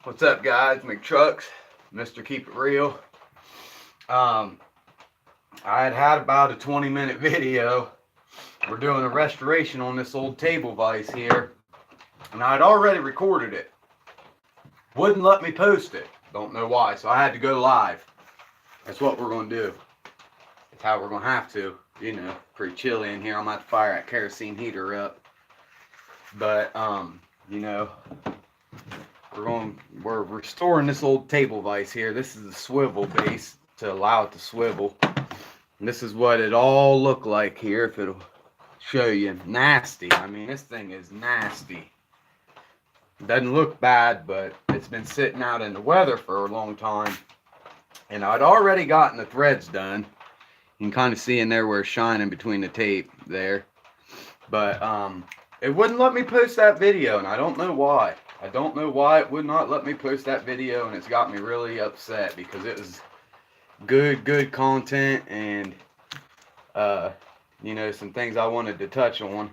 What's up, guys? McTrucks, Mr. Keep It Real. I had about a 20-minute video. We're doing a restoration on this old table vise here, and I'd already recorded it. Wouldn't let me post it. Don't know why, so I had to go live. That's what we're going to do. That's how we're going to have to. You know, pretty chilly in here. I'm going to have to fire that kerosene heater up. But, you know, we're restoring this old table vise here. This is a swivel base to allow it to swivel. And this is what it all looked like here, if it'll show you. Nasty. I mean, this thing is nasty. It doesn't look bad, but it's been sitting out in the weather for a long time. And I'd already gotten the threads done. You can kind of see in there where it's shining between the tape there. But it wouldn't let me post that video, and I don't know why. I don't know why it would not let me post that video, and it's got me really upset because it was good content, and you know, some things I wanted to touch on,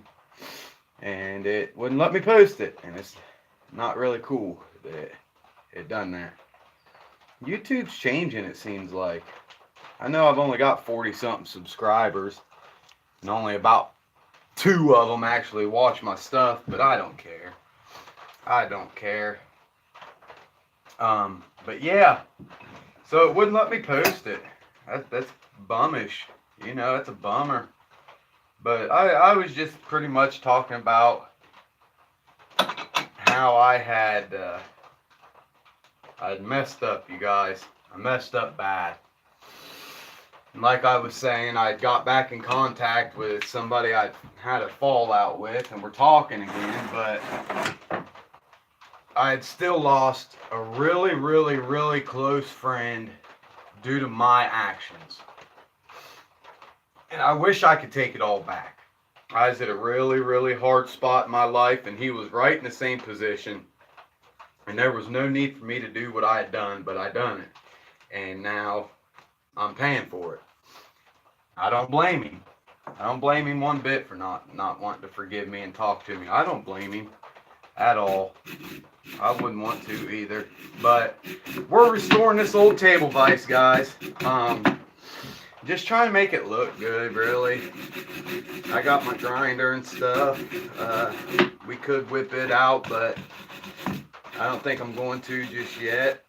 and it wouldn't let me post it, and it's not really cool that it done that. YouTube's changing, it seems like. I know I've only got 40-something subscribers, and only about 2 of them actually watch my stuff, but I don't care. I don't care. But yeah, so it wouldn't let me post it. That's bummish. You know, it's a bummer. But I was just pretty much talking about how I'd messed up, you guys. I messed up bad. And like I was saying, I got back in contact with somebody I had a fallout with, and we're talking again, but I had still lost a really close friend due to my actions. And I wish I could take it all back. I was at a really hard spot in my life, and he was right in the same position. And there was no need for me to do what I had done, but I done it. And now I'm paying for it. I don't blame him. I don't blame him one bit for not wanting to forgive me and talk to me. I don't blame him at all. I wouldn't want to either. But we're restoring this old table vise, guys. Just trying to make it look good, really. I got my grinder and stuff. We could whip it out, but I don't think I'm going to just yet.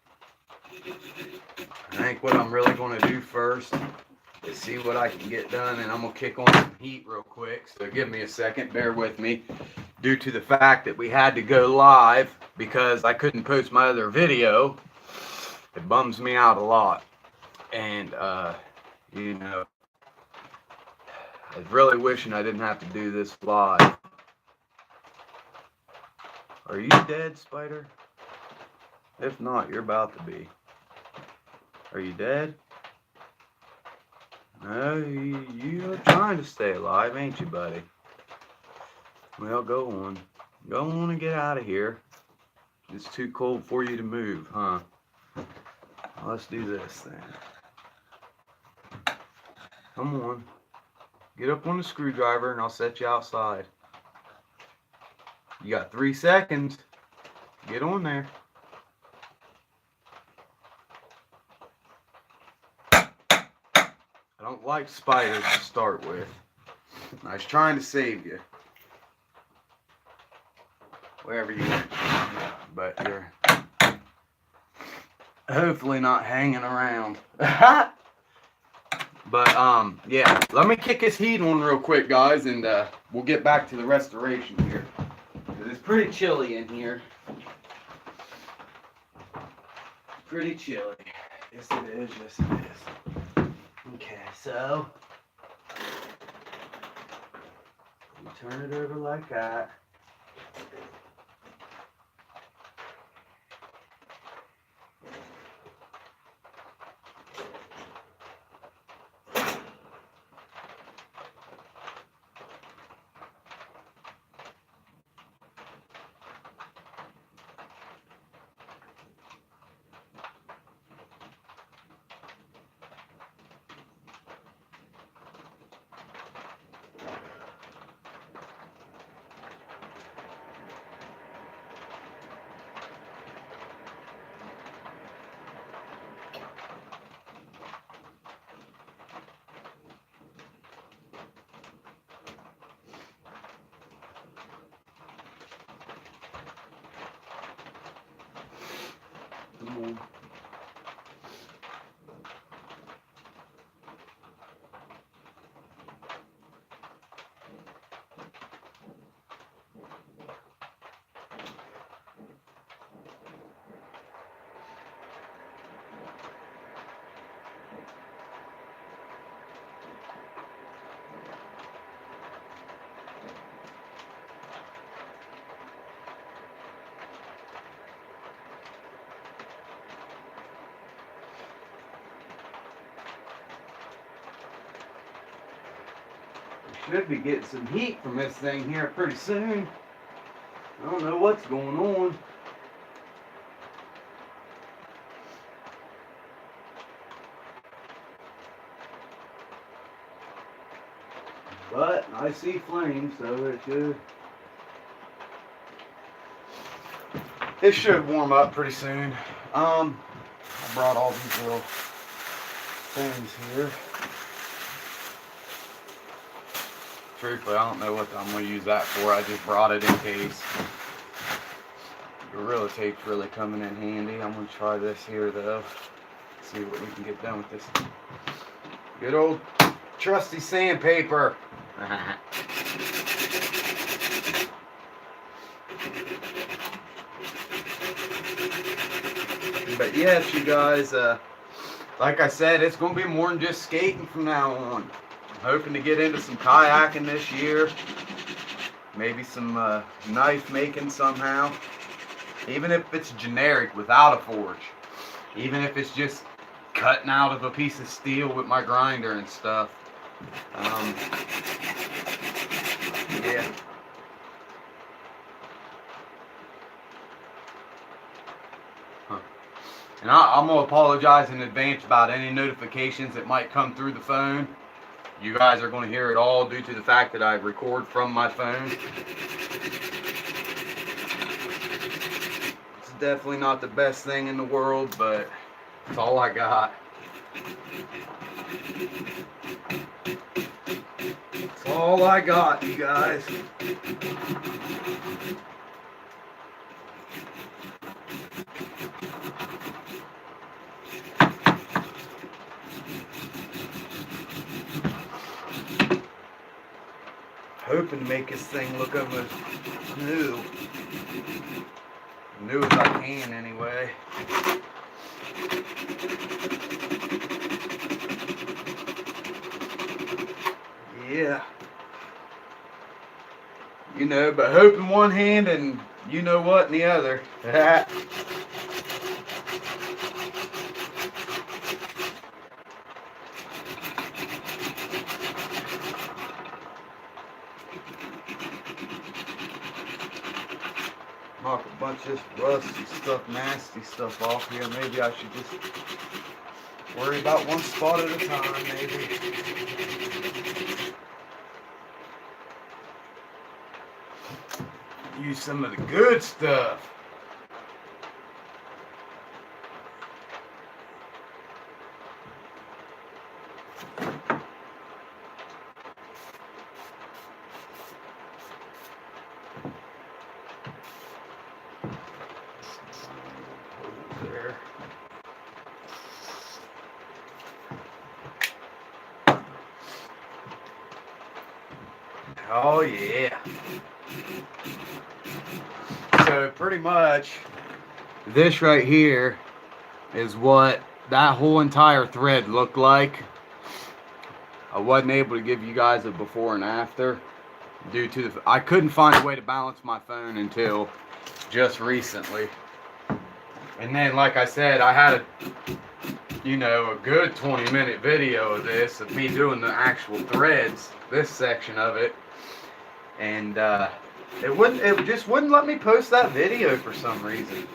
I think what I'm really going to do first is see what I can get done, and I'm going to kick on some heat real quick. So give me a second. Bear with me. Due to the fact that we had to go live because I couldn't post my other video, it bums me out a lot. And, you know, I was really wishing I didn't have to do this live. Are you dead, Spider? If not, you're about to be. Are you dead? No, you're trying to stay alive, ain't you, buddy? Well, go on. Go on and get out of here. It's too cold for you to move, huh? Well, let's do this then. Come on. Get up on the screwdriver and I'll set you outside. You got 3 seconds. Get on there. I don't like spiders to start with. I was trying to save you. Wherever you went. But you're hopefully not hanging around. But, yeah. Let me kick this heat on real quick, guys, and we'll get back to the restoration here. It's pretty chilly in here. Pretty chilly. Yes, it is. Yes, it is. Okay, so you turn it over like that. Come on. Should be getting some heat from this thing here pretty soon. I don't know what's going on. But I see flames, so it should warm up pretty soon. I brought all these little things here. Truthfully, I don't know what I'm going to use that for. I just brought it in case. Gorilla Tape's really coming in handy. I'm going to try this here, though. See what we can get done with this. Good old trusty sandpaper. But yes, you guys, like I said, it's going to be more than just skating from now on. Hoping to get into some kayaking this year, maybe some knife making somehow, even if it's generic without a forge, even if it's just cutting out of a piece of steel with my grinder and stuff. Yeah. And I'm going to apologize in advance about any notifications that might come through the phone. You guys are going to hear it all due to the fact that I record from my phone. It's definitely not the best thing in the world, but it's all I got. It's all I got, you guys. Hoping to make this thing look almost new. New as I can, anyway. Yeah. You know, but hope in one hand and you know what in the other. Knock a bunch of this rusty stuff, nasty stuff off here. Maybe I should just worry about one spot at a time, maybe. Use some of the good stuff. There. Oh yeah. So pretty much this right here is what that whole entire thread looked like. I wasn't able to give you guys a before and after due to the I couldn't find a way to balance my phone until just recently. And then, like I said, I had a good 20-minute video of this, of me doing the actual threads, this section of it. And it just wouldn't let me post that video for some reason.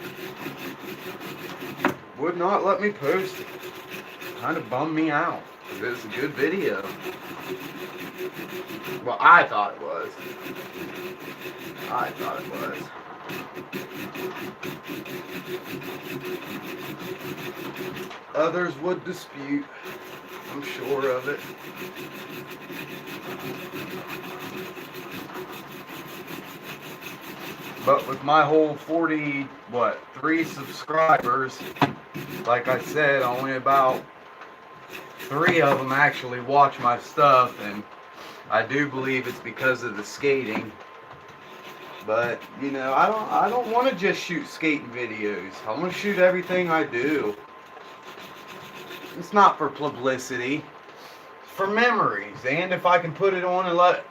Would not let me post it. Kind of bummed me out, because it's a good video. Well, I thought it was. Others would dispute. I'm sure of it. But with my whole 3 subscribers, like I said, only about 3 of them actually watch my stuff, and I do believe it's because of the skating. But you know, I don't want to just shoot skating videos. I want to shoot everything I do. It's not for publicity, it's for memories. And if I can put it on and let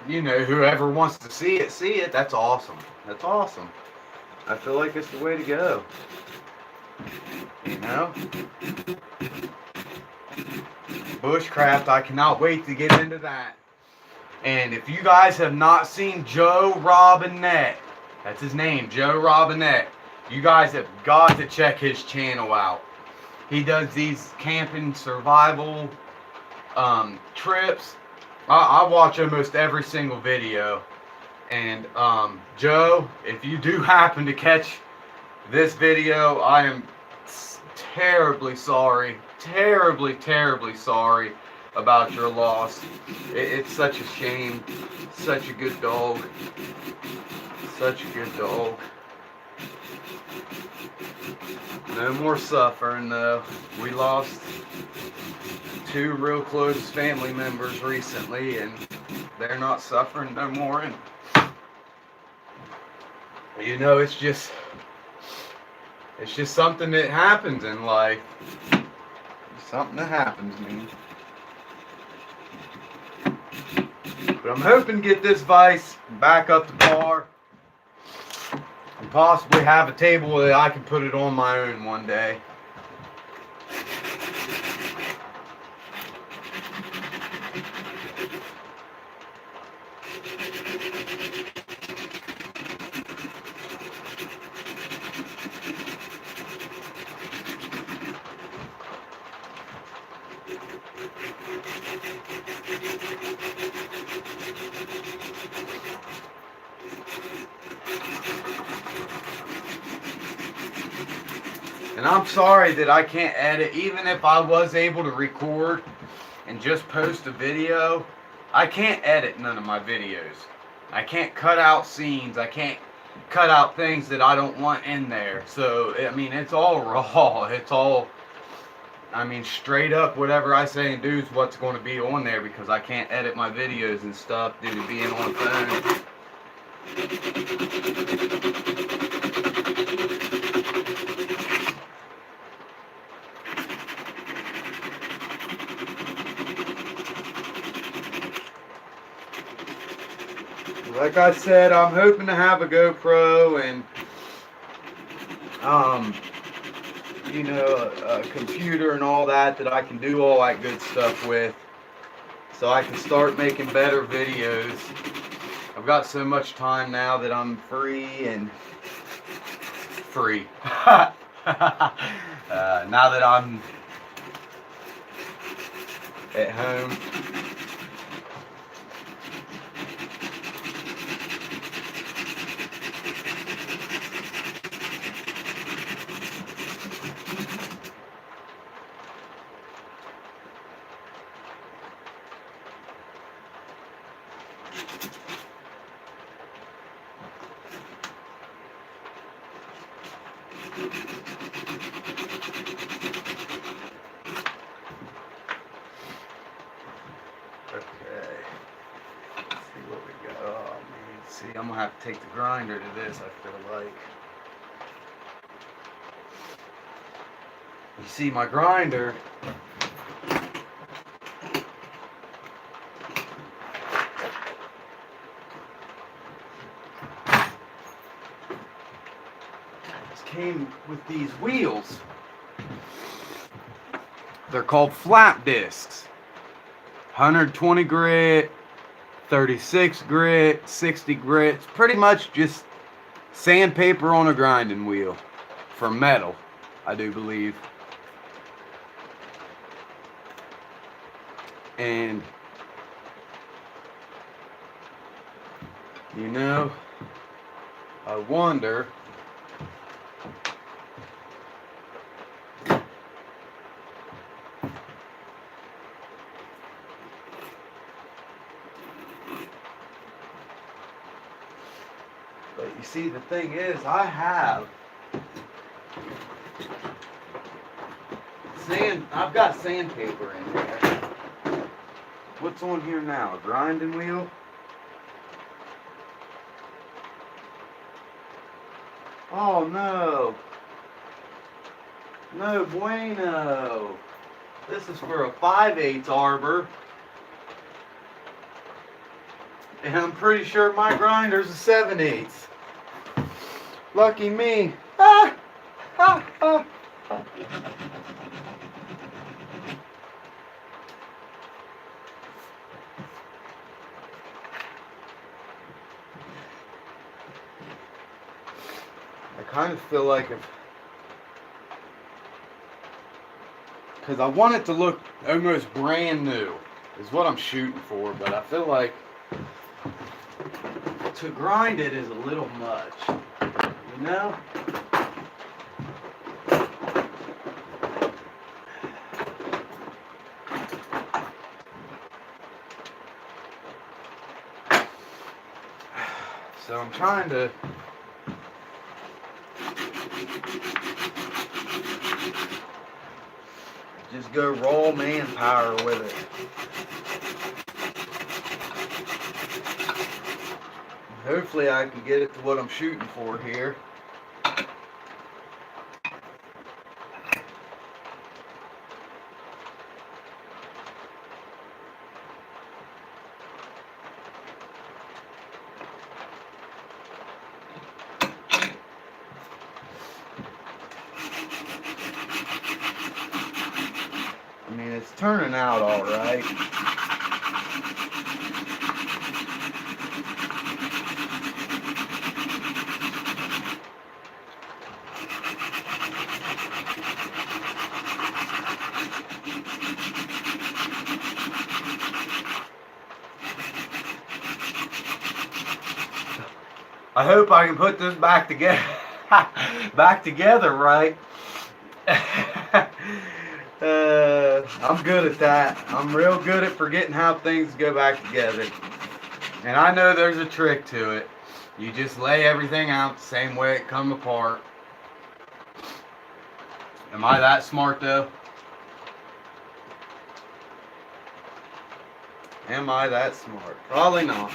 whoever wants to see it, that's awesome. That's awesome. I feel like it's the way to go. You know? Bushcraft, I cannot wait to get into that. And if you guys have not seen Joe Robinette, that's his name, Joe Robinette, you guys have got to check his channel out. He does these camping survival trips. I watch almost every single video. And Joe, if you do happen to catch this video, I am terribly sorry, terribly sorry about your loss. It's such a shame. Such a good dog. Such a good dog. No more suffering though. We lost 2 real close family members recently, and they're not suffering no more. And you know, it's just something that happens in life. It's something that happens, man. But I'm hoping to get this vise back up to par and possibly have a table that I can put it on my own one day. And I'm sorry that I can't edit. Even if I was able to record and just post a video, I can't edit none of my videos. I can't cut out scenes. I can't cut out things that I don't want in there. So, I mean, it's all raw. It's all, I mean, straight up whatever I say and do is what's going to be on there, because I can't edit my videos and stuff due to being on phone. Like I said, I'm hoping to have a GoPro and, you know, a computer and all that I can do all that good stuff with, so I can start making better videos. I've got so much time now that I'm free. Now that I'm at home. See, I'm gonna have to take the grinder to this, I feel like. You see, my grinder, it came with these wheels. They're called flat discs. 120 grit, 36 grit, 60 grit. It's pretty much just sandpaper on a grinding wheel for metal, I do believe. And you know, I wonder But you see, the thing is, I have I've got sandpaper in there. What's on here now? A grinding wheel? Oh no. No bueno. This is for a 5/8 arbor. And I'm pretty sure my grinder's a 7/8. Lucky me. Ah! Ah! Ah! I kind of feel like because I want it to look almost brand new is what I'm shooting for, but I feel like to grind it is a little much, you know? So I'm trying to just go raw manpower with it. Hopefully I can get it to what I'm shooting for here. I mean, it's turning out all right. I hope I can put this back together, right. I'm good at that. I'm real good at forgetting how things go back together. And I know there's a trick to it. You just lay everything out the same way it come apart. Am I that smart though? Am I that smart? Probably not.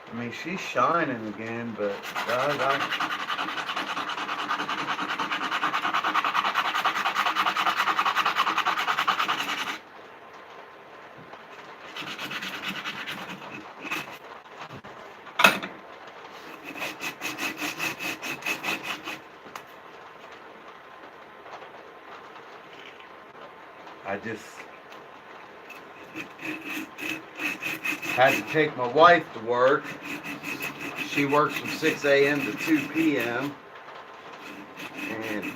I mean, she's shining again, but guys, I just had to take my wife to work. She works from 6 a.m. to 2 p.m. and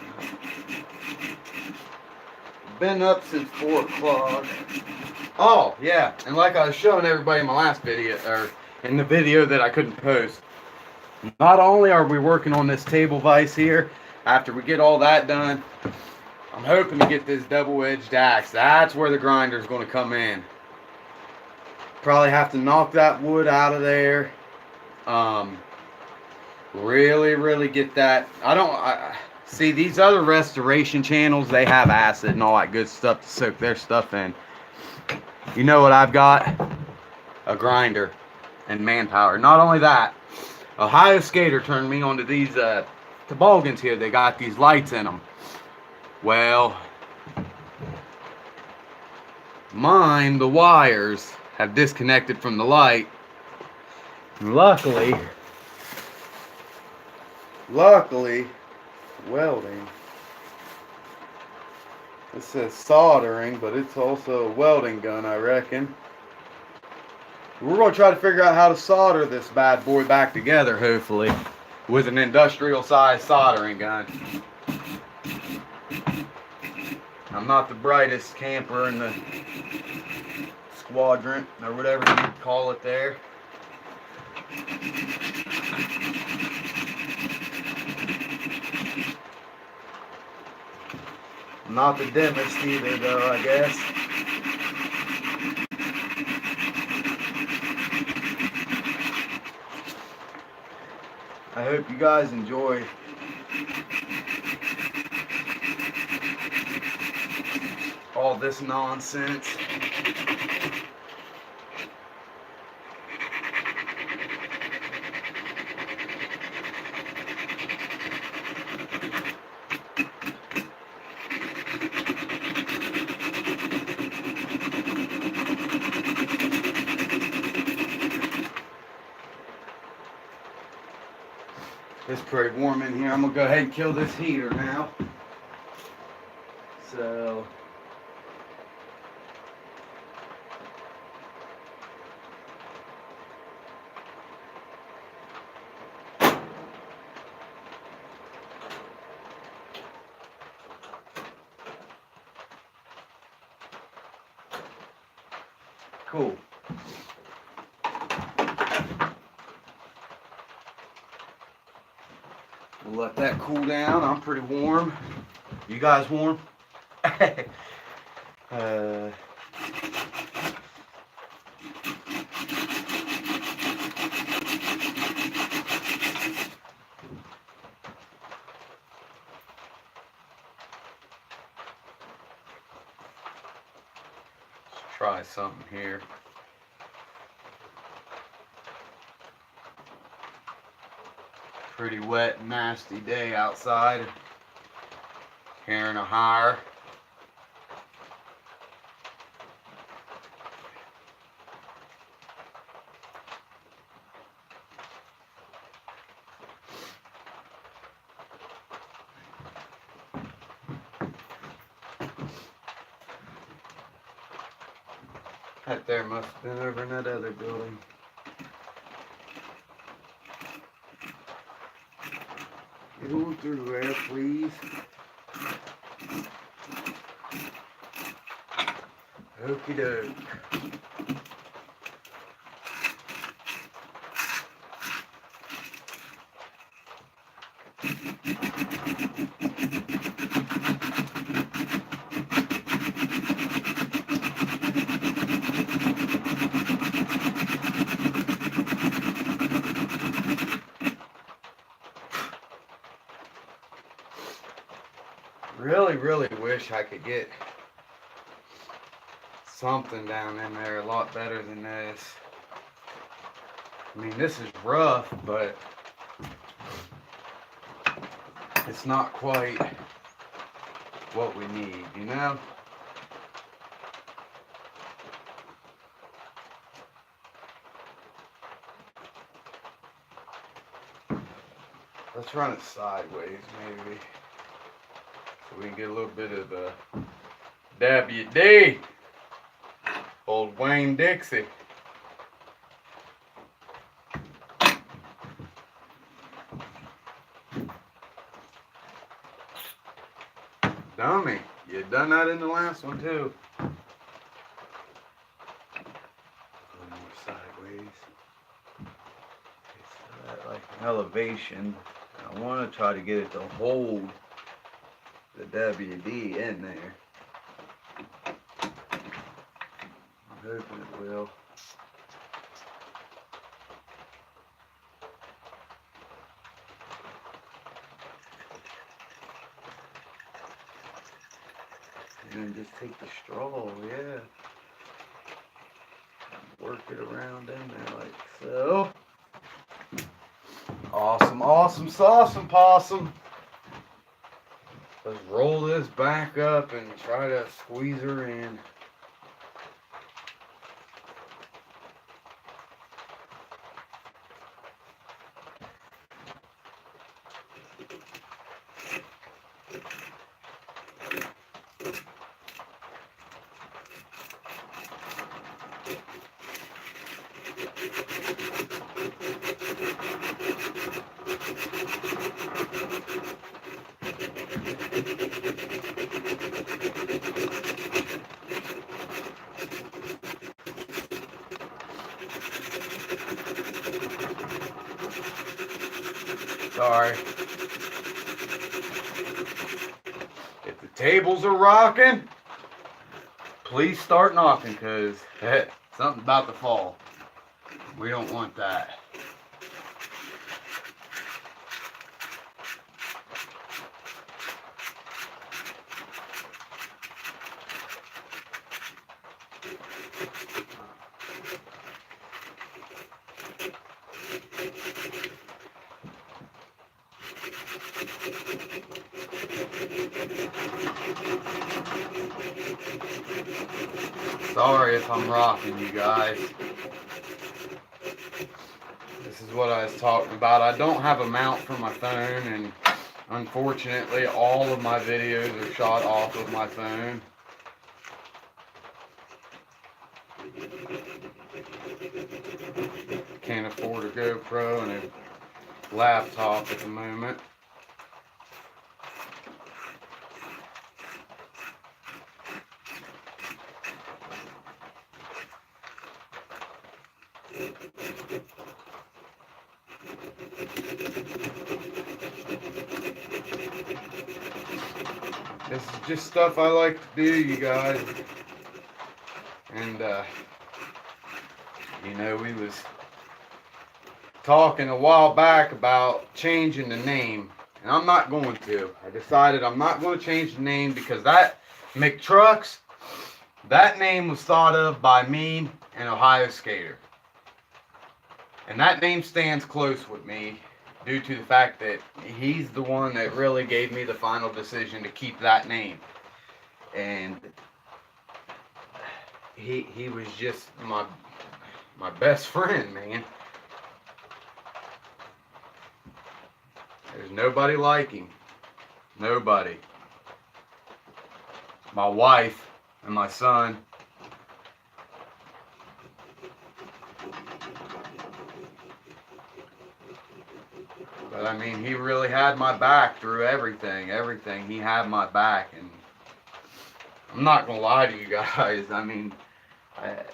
been up since 4 o'clock. Oh, yeah, and like I was showing everybody in my last video, or in the video that I couldn't post, not only are we working on this table vise here, after we get all that done, I'm hoping to get this double-edged axe. That's where the grinder is going to come in. Probably have to knock that wood out of there. Really get that. See, these other restoration channels, they have acid and all that good stuff to soak their stuff in. You know what I've got? A grinder and manpower. Not only that, Ohio Skater turned me onto these toboggans here. They got these lights in them. Well, mine, the wires have disconnected from the light. Luckily, welding. It says soldering, but it's also a welding gun, I reckon. We're going to try to figure out how to solder this bad boy back together, hopefully, with an industrial size soldering gun. I'm not the brightest camper in the squadron, or whatever you call it there. I'm not the dimmest either, though, I guess. I hope you guys enjoy all this nonsense. It's pretty warm in here. I'm gonna go ahead and kill this heater now. So cool. We'll let that cool down. I'm pretty warm. You guys warm? Let's try something here. Pretty wet, nasty day outside. Carrying a hire. That there must have been over in that other building. Get on through there, please. Okie doke. Really wish I could get something down in there a lot better than this. I mean, this is rough, but it's not quite what we need, you know? Let's run it sideways, maybe. So we can get a little bit of the WD. Old Wayne Dixie. Dummy, you done that in the last one too. A little more sideways. It's at like an elevation. I want to try to get it to hold the WD in there. I'm hoping it will. And just take the straw, yeah. Work it around in there like so. Awesome, awesome, sauceum possum. Let's roll this back up and try to squeeze her in. Sorry. If the tables are rocking, please start knocking, because something's about to fall. We don't want that. Sorry if I'm rocking you guys. This is what I was talking about. I don't have a mount for my phone, and unfortunately all of my videos are shot off of my phone. Can't afford a GoPro and a laptop at the moment. This is just stuff I like to do, you guys. And, you know, we was talking a while back about changing the name. And I'm not going to. I decided I'm not going to change the name because that McTrucks, that name was thought of by me and Ohio Skater. And that name stands close with me due to the fact that he's the one that really gave me the final decision to keep that name. And he was just my best friend, man. There's nobody like him. Nobody. My wife and my son. But I mean, he really had my back through everything. Everything. He had my back. And I'm not going to lie to you guys. I mean, I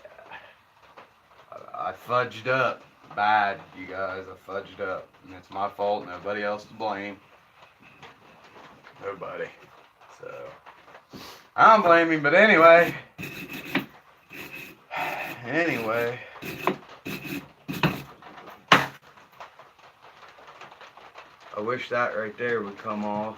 fudged up bad, you guys. I fudged up. And it's my fault. Nobody else to blame. Nobody. So, I don't blame him. But anyway. Anyway. I wish that right there would come off.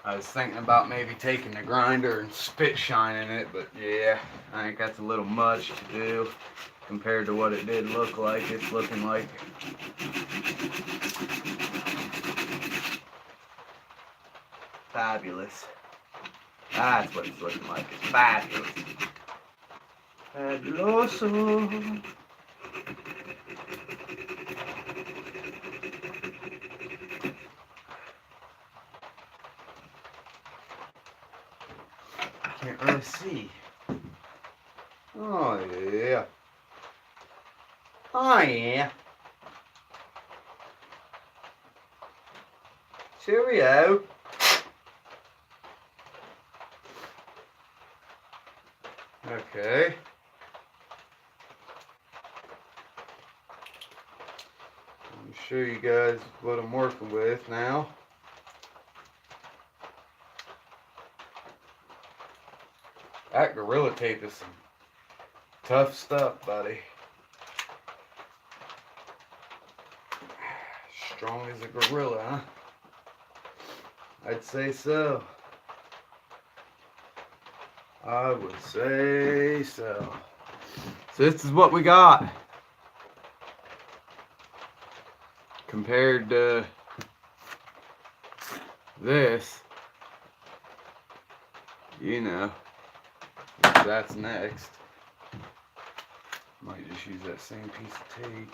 I was thinking about maybe taking the grinder and spit shining it, but yeah, I think that's a little much to do compared to what it did look like. It's looking like fabulous. That's what it's looking like. It's fabulous. Fabuloso. Can't really see. Oh yeah. Oh yeah. Cheerio. Okay. Let me show you guys what I'm working with now. That Gorilla Tape is some tough stuff, buddy. Strong as a gorilla, huh? I'd say so. I would say so. So this is what we got. Compared to this, you know, that's next. Might just use that same piece of tape.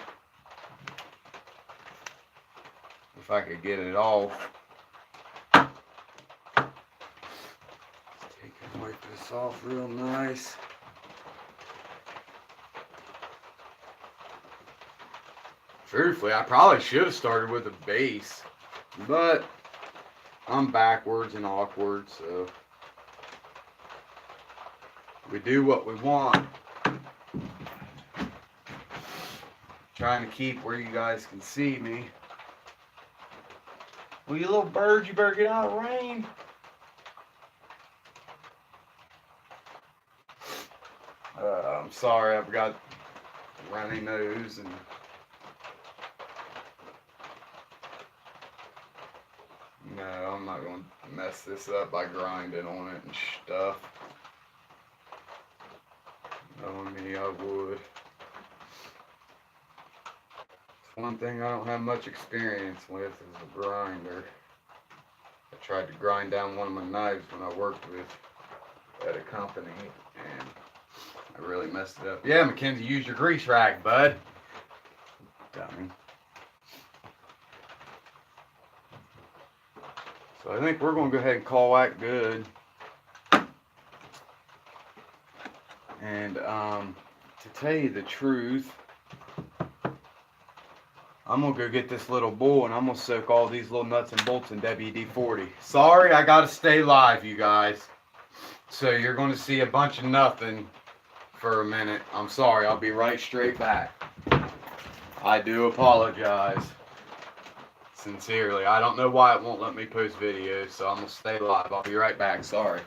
If I could get it off. Let's take and wipe this off real nice. Truthfully, I probably should have started with a base, but I'm backwards and awkward, so we do what we want. Trying to keep where you guys can see me. Well, you little bird, you better get out of the rain. I'm sorry, I've got a runny nose and no, I'm not going to mess this up by grinding on it and stuff. Knowing me, I would. One thing I don't have much experience with is a grinder. I tried to grind down one of my knives when I worked with at a company and I really messed it up. Yeah, Mackenzie, use your grease rag, bud. Dummy. So I think we're going to go ahead and call that good. And to tell you the truth, I'm going to go get this little bowl and I'm going to soak all these little nuts and bolts in WD-40. Sorry, I got to stay live, you guys. So you're going to see a bunch of nothing for a minute. I'm sorry, I'll be right straight back. I do apologize. Sincerely. I don't know why it won't let me post videos, so I'm going to stay live. I'll be right back. Sorry.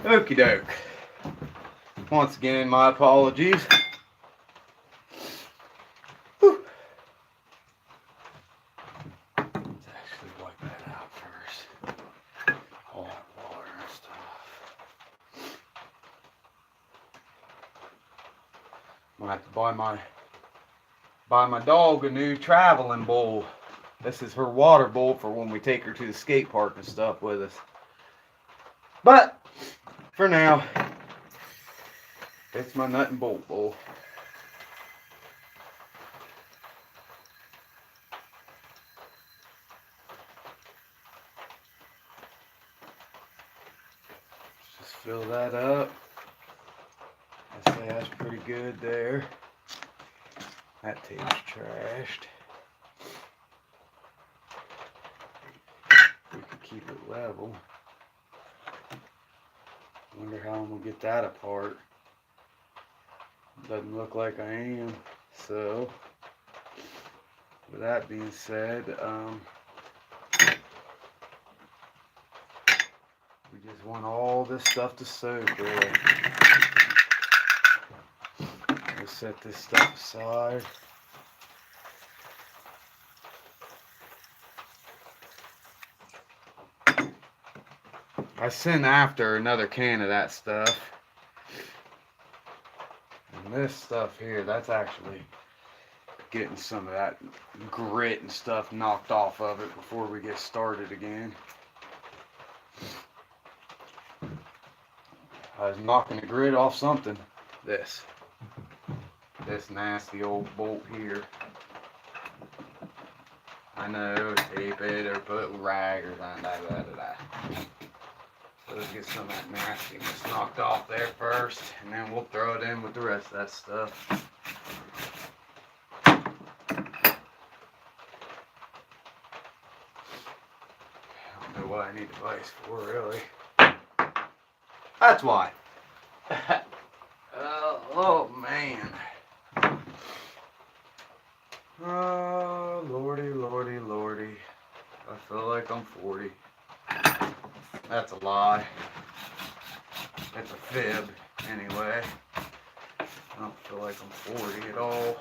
Okie doke. Once again, my apologies. Whew. Let's actually wipe that out first. All that water and stuff. I'm gonna have to buy my dog a new traveling bowl. This is her water bowl for when we take her to the skate park and stuff with us. But for now, it's my nut and bolt bowl. Just fill that up. I say that's pretty good there. That tape's trashed. We can keep it level. Wonder how I'm gonna get that apart. Doesn't look like I am. So, with that being said, we just want all this stuff to soak really. We'll set this stuff aside. I sent after another can of that stuff. And this stuff here, that's actually getting some of that grit and stuff knocked off of it before we get started again. I was knocking the grit off something. This nasty old bolt here. I know, tape it or put rag or something. So let's get some of that nastiness knocked off there first, and then we'll throw it in with the rest of that stuff. I don't know what I need the vise for, really. That's why. Oh, man. Oh, lordy, lordy, lordy. I feel like I'm 40. That's a lie. It's a fib, anyway. I don't feel like I'm 40 at all.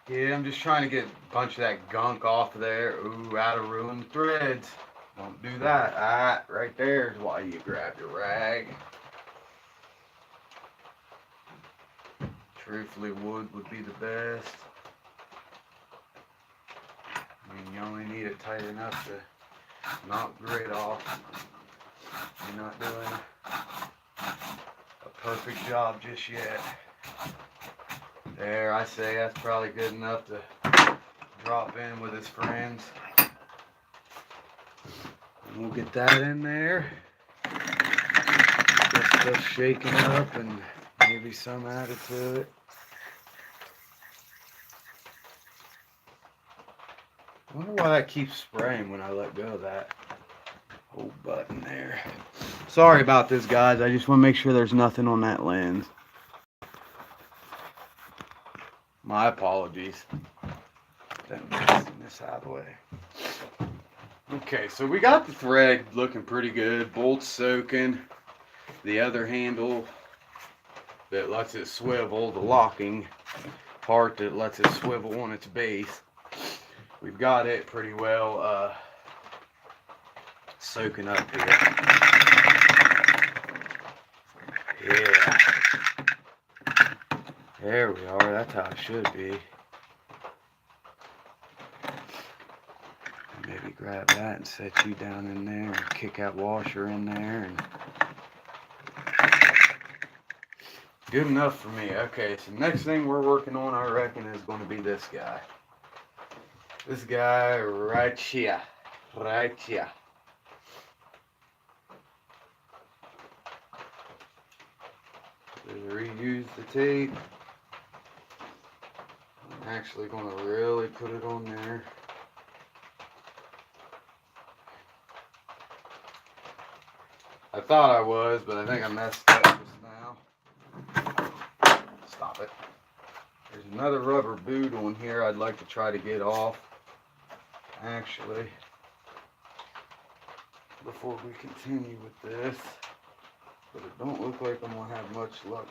Yeah, I'm just trying to get a bunch of that gunk off of there. Ooh, out of ruin the threads. Don't do that. Ah, right there is why you grab your rag. Truthfully, wood would be the best. I mean, you only need it tight enough to knock grit off. You're not doing a perfect job just yet. There, I say that's probably good enough to drop in with his friends. And we'll get that in there. Get that stuff shaken up and maybe some added to it. I wonder why that keeps spraying when I let go of that whole button there. Sorry about this, guys. I just want to make sure there's nothing on that lens. My apologies. Getting this out of the way. Okay, so we got the thread looking pretty good. Bolts soaking. The other handle that lets it swivel, the locking part that lets it swivel on its base. We've got it pretty well soaking up here. Yeah. There we are. That's how it should be. Maybe grab that and set you down in there and kick that washer in there. And good enough for me. Okay, so next thing we're working on, I reckon, is going to be this guy. This guy right here. Right here. Reuse the tape. I'm actually going to really put it on there. I thought I was, but I think I messed up just now. Stop it. There's another rubber boot on here I'd like to try to get off, actually, before we continue with this. But it don't look like I'm going to have much luck.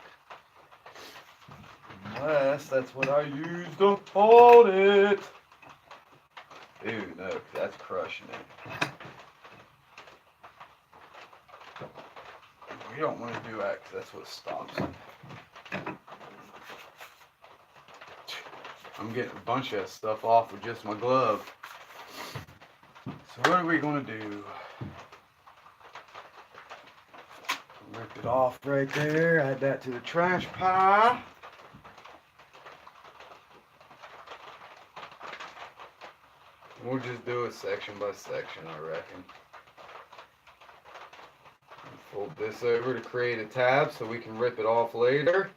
Unless that's what I used to hold it. Dude, no, that's crushing it. We don't want to do that because that's what stops it. I'm getting a bunch of stuff off with just my glove. So what are we going to do? Rip it off right there. Add that to the trash pile. We'll just do it section by section, I reckon. Fold this over to create a tab so we can rip it off later.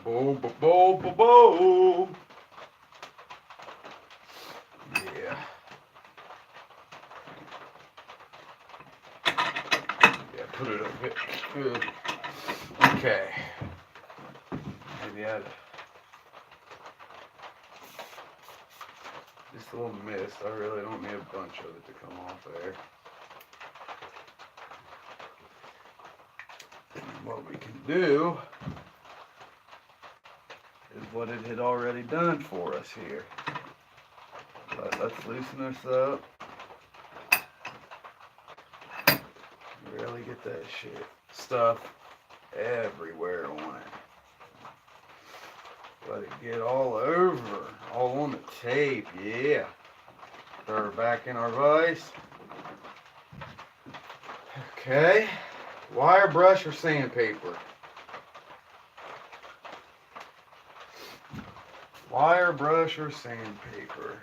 Boom, boom, boom, boom, boom. Yeah. Yeah, put it up here. Good. Okay. Maybe add just a little mist. I really don't need a bunch of it to come off there. And what we can do is what it had already done for us here. But let's loosen this up. Really get that stuff everywhere on it. Let it get all over, all on the tape, yeah. Throw her back in our vise. Okay, wire brush or sandpaper? Wire brush or sandpaper?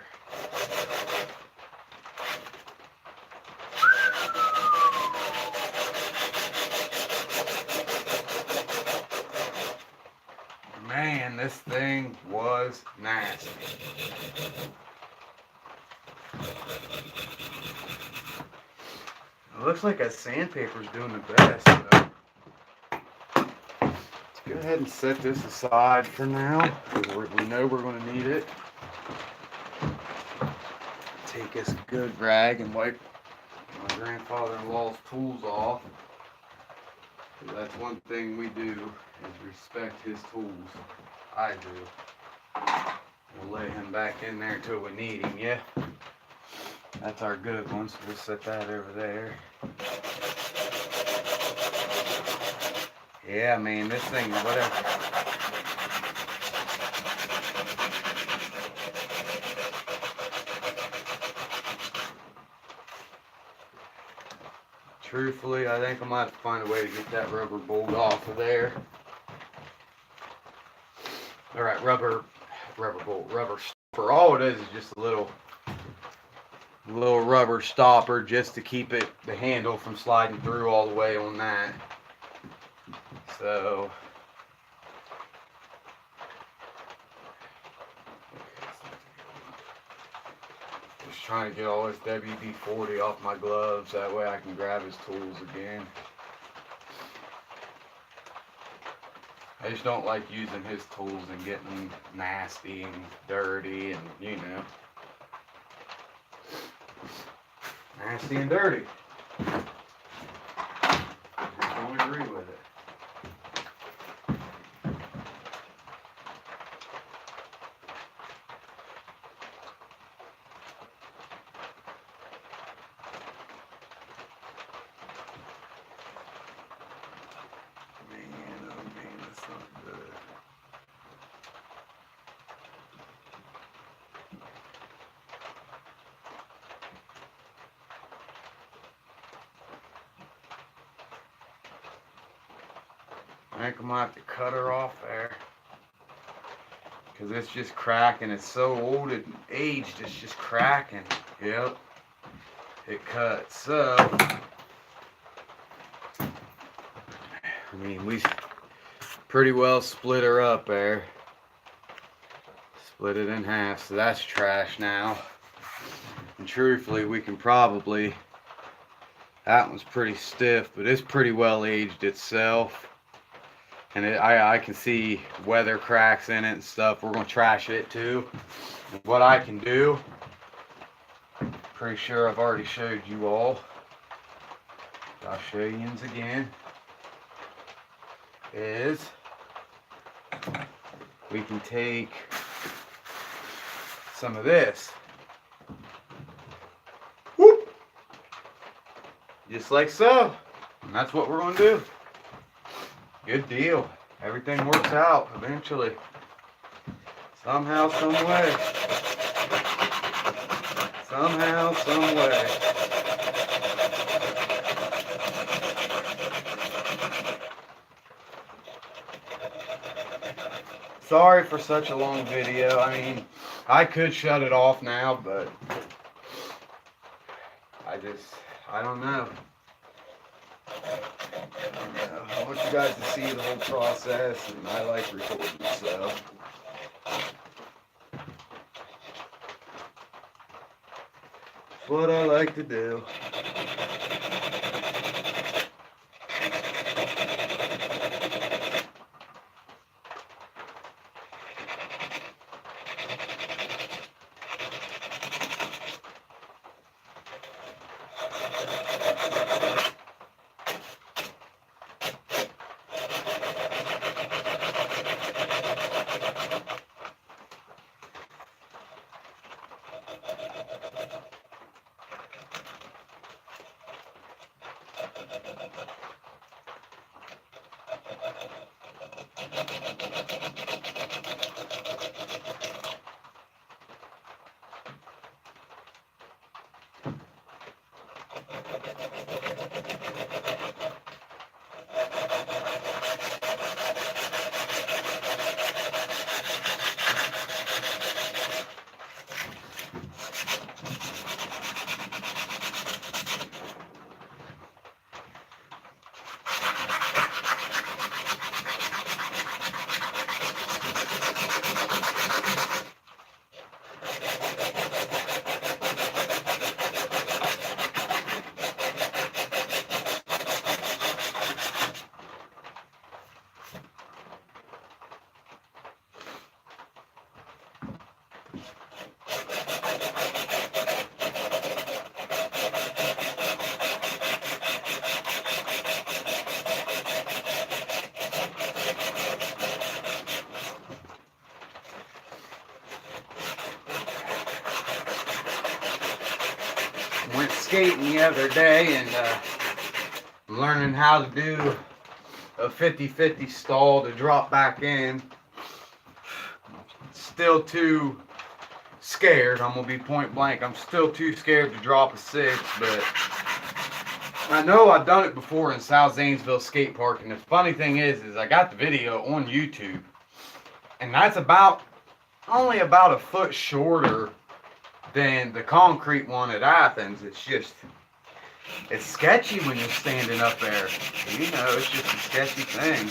Man, this thing was nasty. It looks like that sandpaper's doing the best, though. Let's go ahead and set this aside for now, because we know we're going to need it. Take this good rag and wipe my grandfather-in-law's tools off. That's one thing we do, is respect his tools. I do. We'll lay him back in there until we need him, yeah? That's our good one, so we'll set that over there. Yeah, man, this thing, whatever. Truthfully, I think I might have to find a way to get that rubber bolt off of there. Alright, rubber stopper. All it is just a little rubber stopper just to keep the handle from sliding through all the way on that. So just trying to get all this WD-40 off my gloves, that way I can grab his tools again. I just don't like using his tools and getting them nasty and dirty and, you know, nasty and dirty. I don't agree with it. I think I might have to cut her off there, because it's just cracking. It's so old and aged, it's just cracking. Yep, it cuts. So, I mean, we pretty well split her up there. Split it in half, so that's trash now. And truthfully, we can probably, that one's pretty stiff, but it's pretty well aged itself. And I can see weather cracks in it and stuff. We're going to trash it too. And what I can do, pretty sure I've already showed you all. I'll show you again. Is we can take some of this. Whoop! Just like so. And that's what we're going to do. Good deal. Everything works out eventually. Somehow, some way. Somehow, some way. Sorry for such a long video. I mean, I could shut it off now, but I don't know. I want you guys to see the whole process, and I like recording, so. It's what I like to do. skating the other day and learning how to do a 50-50 stall to drop back in. Still too scared. I'm gonna be point blank. I'm still too scared to drop a 6, but I know I've done it before in South Zanesville Skate Park. And the funny thing is I got the video on YouTube, and that's only about a foot shorter than the concrete one at Athens. It's sketchy when you're standing up there. You know, it's just a sketchy thing.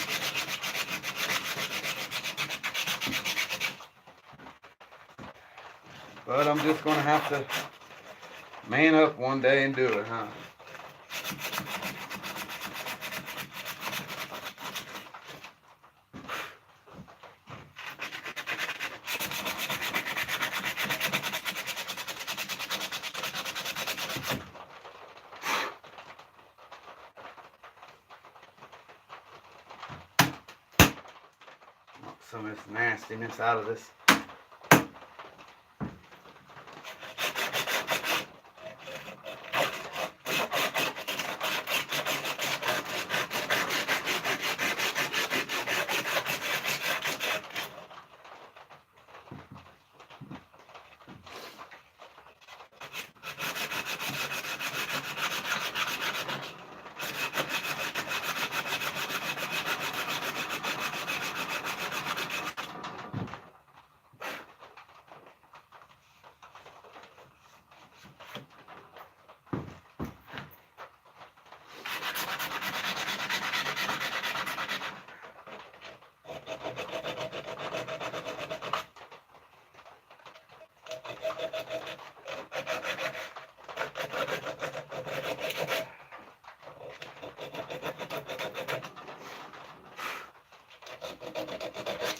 But I'm just going to have to man up one day and do it, huh? Some of this nastiness out of this.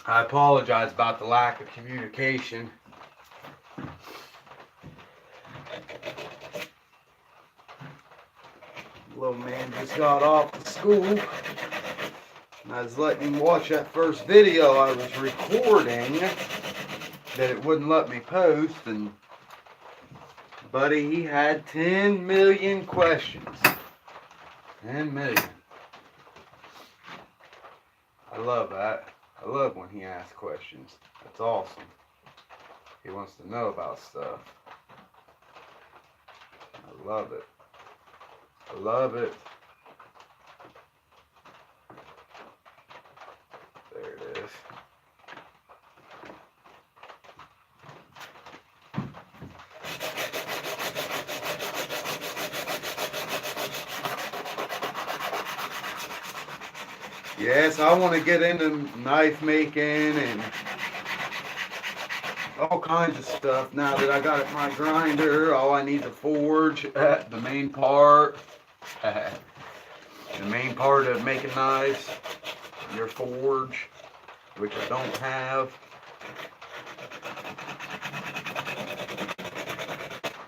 I apologize about the lack of communication. Little man just got off to school, and I was letting him watch that first video I was recording that it wouldn't let me post, and buddy, he had 10 million questions. 10 million. I love that. I love when he asks questions. That's awesome. He wants to know about stuff. I love it. I love it. There it is. Yes, I want to get into knife making and all kinds of stuff now that I got my grinder. All I need to forge the main part. The main part of making knives, your forge, which I don't have.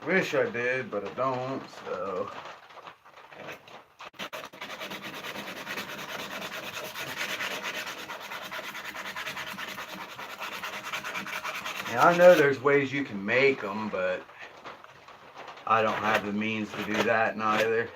Wish I did, but I don't, so. And I know there's ways you can make them, but I don't have the means to do that neither.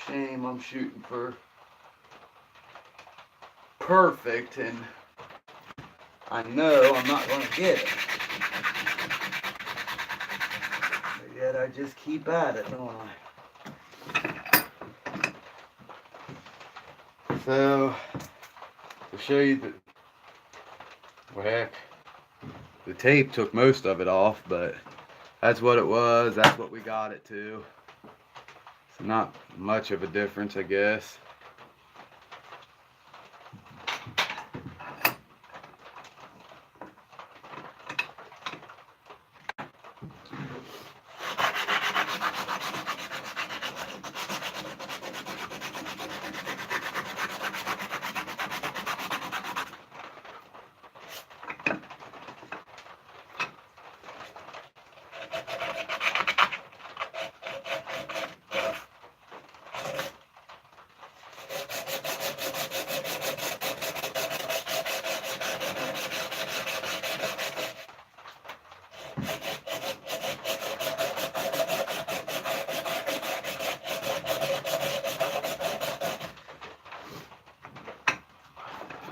Shame I'm shooting for perfect and I know I'm not going to get it. But yet I just keep at it, don't I? So, to show you the, well, heck, the tape took most of it off, but that's what it was. That's what we got it to. It's not much of a difference, I guess.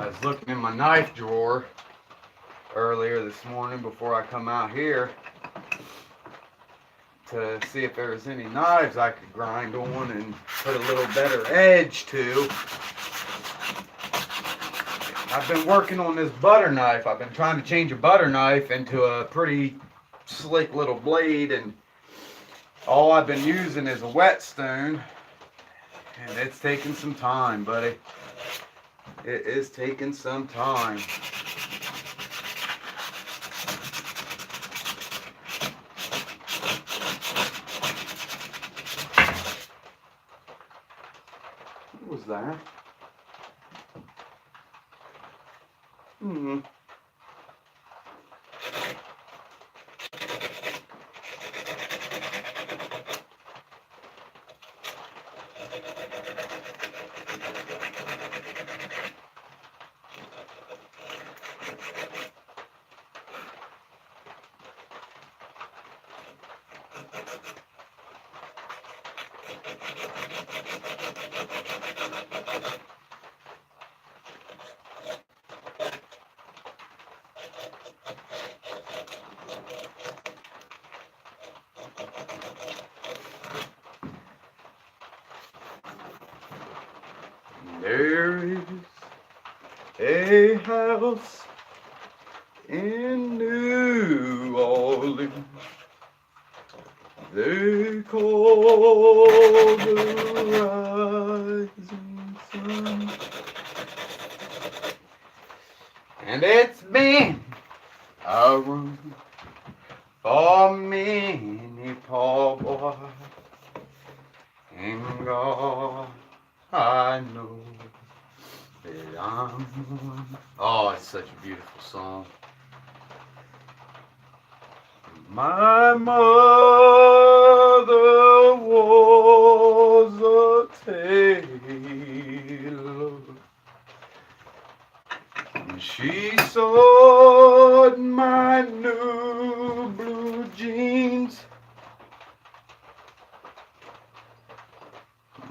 I was looking in my knife drawer earlier this morning before I come out here to see if there was any knives I could grind on and put a little better edge to. I've been working on this butter knife. I've been trying to change a butter knife into a pretty slick little blade, and all I've been using is a whetstone, and it's taking some time, buddy. It is taking some time. What was that? There is a house in New Orleans they call the rising sun, and it's been a room for many poor boys, and God, I know that I'm one. Oh, it's such a beautiful song. My mother was a tailor, and she sewed my new blue jeans.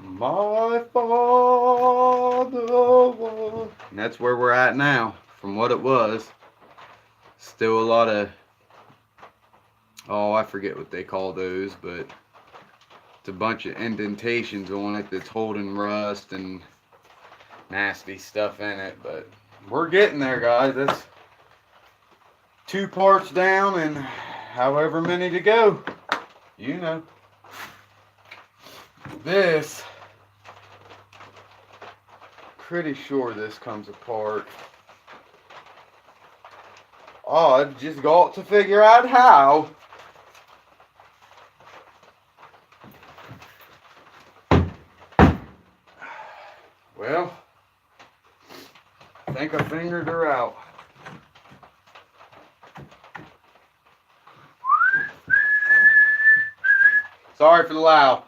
My father was, and that's where we're at now. From what it was, still a lot of, oh, I forget what they call those, but it's a bunch of indentations on it that's holding rust and nasty stuff in it. But we're getting there, guys. That's 2 parts down and however many to go. You know. This, pretty sure this comes apart. Oh, I've just got to figure out how. Well, I think I fingered her out. Sorry for the loud.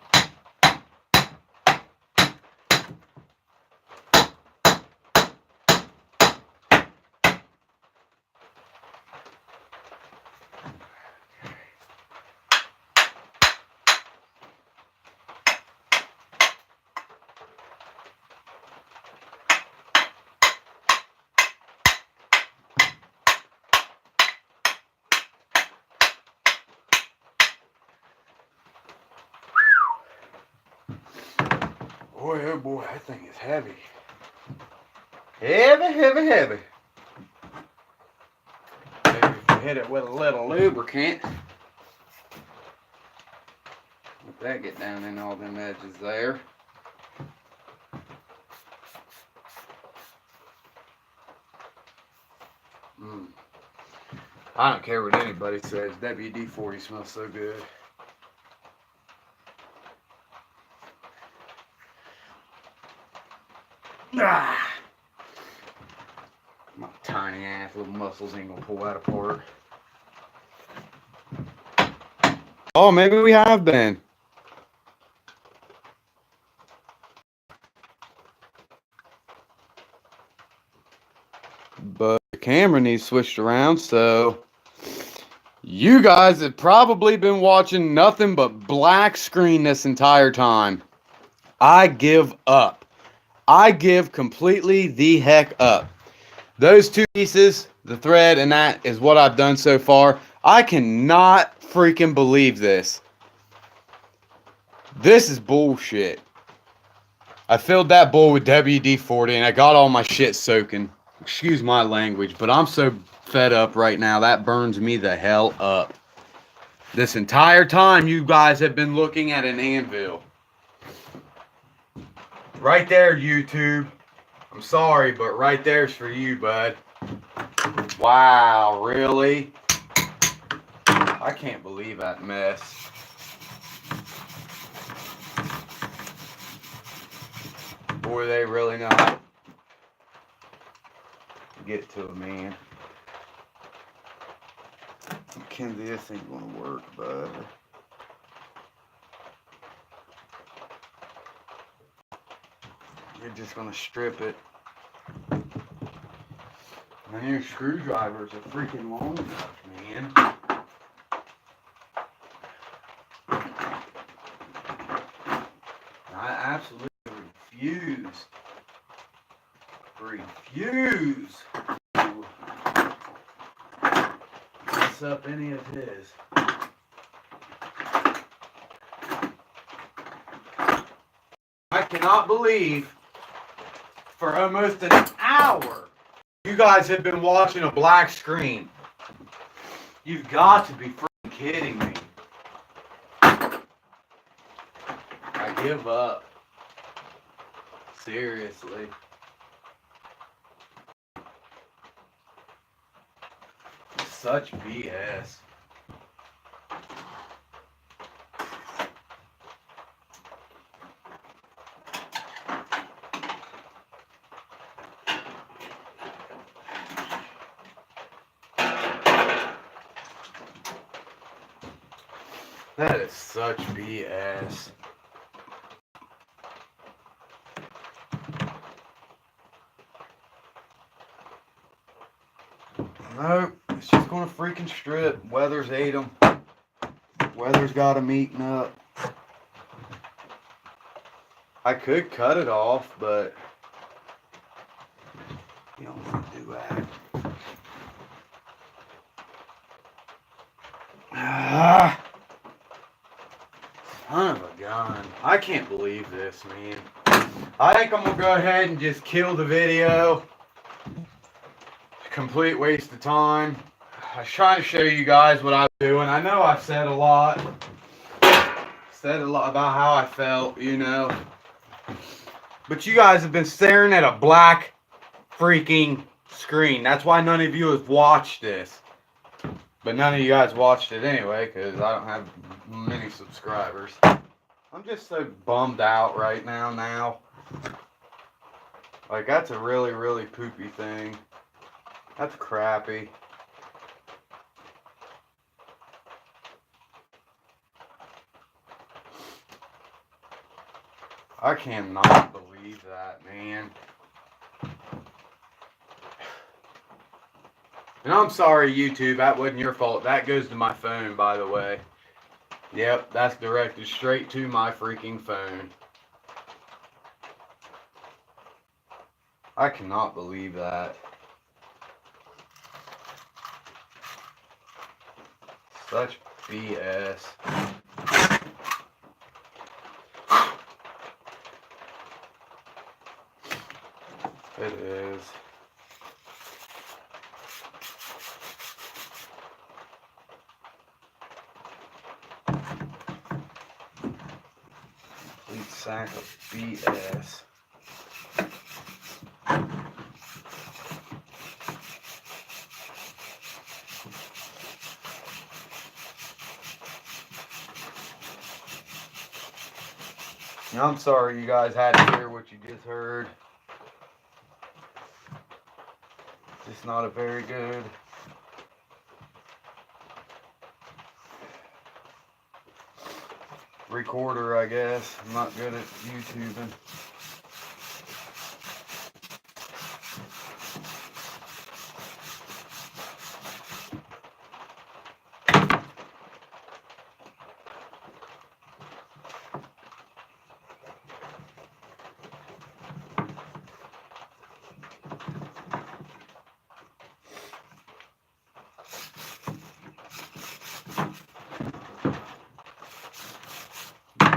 Boy, oh boy, that thing is heavy. Heavy, heavy, heavy. Maybe if you hit it with a little lubricant. Let that get down in all them edges there. I don't care what anybody says. WD-40 smells so good. Ah. My tiny ass little muscles ain't gonna pull that apart. Oh, maybe we have been. But the camera needs switched around, so you guys have probably been watching nothing but black screen this entire time. I give up. I give completely the heck up. Those two pieces, the thread and that, is what I've done so far. I cannot freaking believe this. This is bullshit. I filled that bowl with WD-40 and I got all my shit soaking. Excuse my language, but I'm so fed up right now. That burns me the hell up. This entire time you guys have been looking at an anvil. Right there, YouTube. I'm sorry, but right there's for you, bud. Wow, really? I can't believe that mess. Boy, they really know how to get it to a man. Mackenzie, this ain't gonna work, bud. You're just gonna strip it. And your screwdrivers are freaking long enough, man. I absolutely refuse to mess up any of his. I cannot believe for almost an hour you guys have been watching a black screen. You've got to be freaking kidding me. I give up. Seriously. Such BS. That is such BS. Nope, it's just gonna freaking strip. Weather's ate them. Weather's got them eaten up. I could cut it off, but you don't want to do that. Ah, son of a gun. I can't believe this, man. I think I'm gonna go ahead and just kill the video. Complete waste of time. I was trying to show you guys what I'm doing. I know I've said a lot about how I felt, you know. But you guys have been staring at a black freaking screen. That's why none of you have watched this. But none of you guys watched it anyway, because I don't have many subscribers. I'm just so bummed out right now. Like, that's a really, really poopy thing. That's crappy. I cannot believe that, man. And I'm sorry, YouTube, that wasn't your fault. That goes to my phone, by the way. Yep, that's directed straight to my freaking phone. I cannot believe that. Such BS. It is. Complete sack of BS. I'm sorry you guys had to hear what you just heard. Just not a very good recorder, I guess. I'm not good at YouTubing.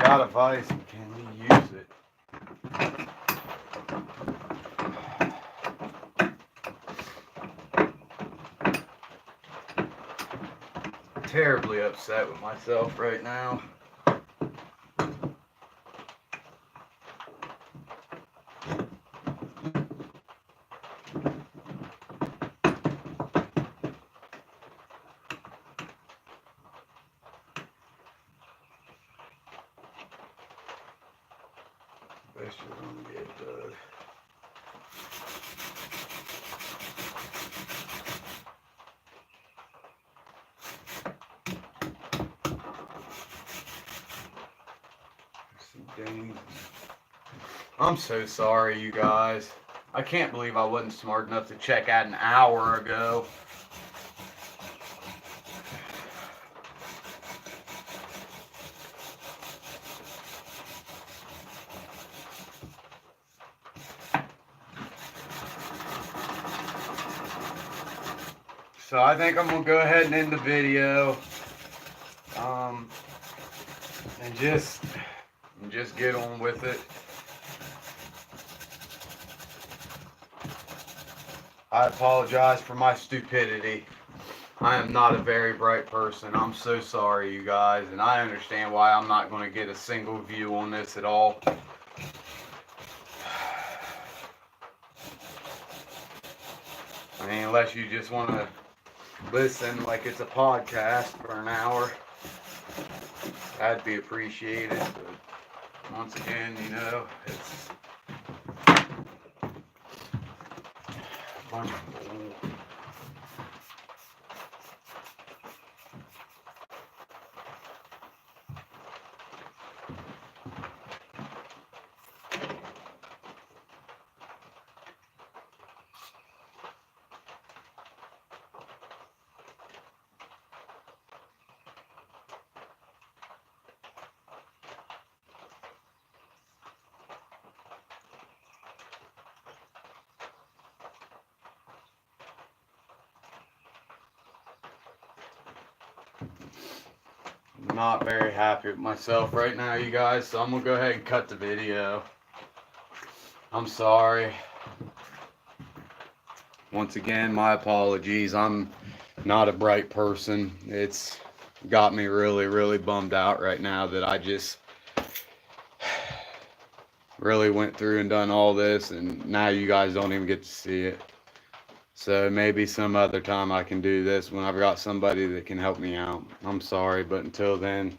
got a vice, can we use it? Terribly upset with myself right now. Best you're gonna get, Doug. Dang. I'm so sorry, you guys. I can't believe I wasn't smart enough to check out an hour ago. So I think I'm gonna go ahead and end the video. And just get on with it. I apologize for my stupidity. I am not a very bright person. I'm so sorry, you guys, and I understand why I'm not going to get a single view on this at all. I mean, unless you just want to listen like it's a podcast for an hour, that'd be appreciated. But once again, you know, it's a bunch of bull. I'm not very happy with myself right now, you guys, so I'm gonna go ahead and cut the video. I'm sorry. Once again, my apologies. I'm not a bright person. It's got me really, really bummed out right now that I just really went through and done all this, and now you guys don't even get to see it. So maybe some other time I can do this when I've got somebody that can help me out. I'm sorry, but until then,